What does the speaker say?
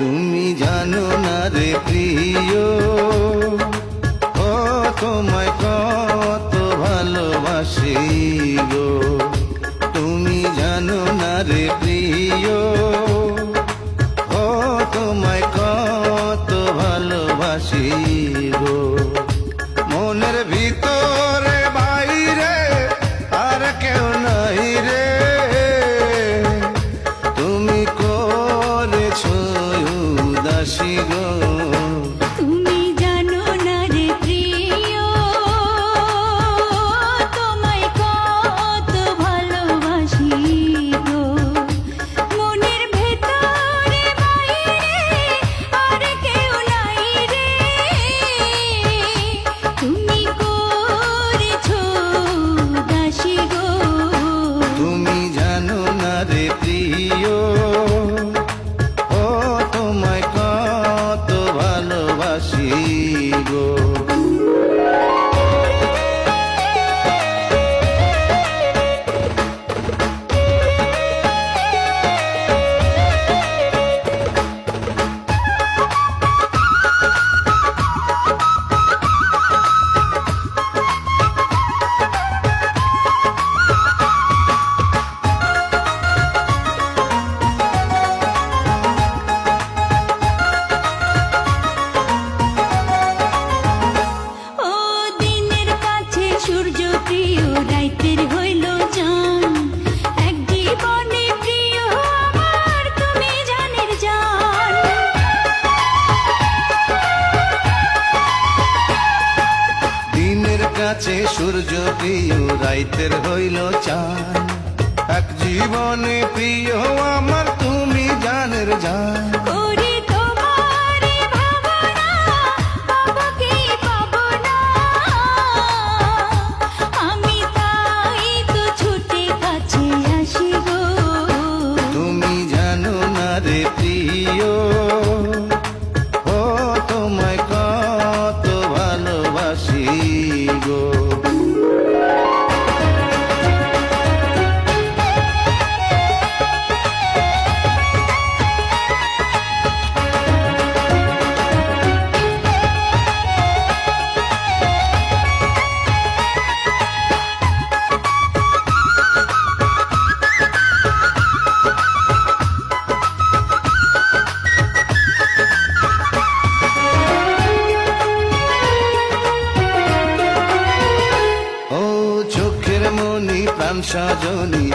তুমি জানো না রে প্রিয়, ও তোমায় কত ভালোবাসি গো। তুমি জানো না রে প্রিয়, ও তোমায় কত ভালোবাসি গো। মনের ভিতরে বাইরে আর কেউ নাই রে, তুমি করেছো উদাসী গো। তুমি জানো না রে প্রিয়, তোমায় কত ভালোবাসি গো। মনের ভেতরে বাইরে আর কেউ নাই রে, তুমি করেছো উদাসী গো। তুমি জানো না রে প্রিয়, ও তোমায় কত ভালোবাসি গো। ও দিনের কাছে সূর্য প্রিয়, রাইতের হইল চাঁদ। এক জীবনে প্রিয় আমার, তুমি জানের জান। দিনের কাছে সূর্য প্রিয়, রাইতের হইল চাঁদ। এক জীবনে প্রিয় আমার, তুমি জানের জান। করি তোমারে ভাবনা, পাবো কি পাবো না, আমি তাই তো ছুটে কাছে আসি গো। তুমি জানো না রে প্রিয়, ও তোমায় কত ভালোবাসি গো। ও চোখের মনি প্রাণ সজনী।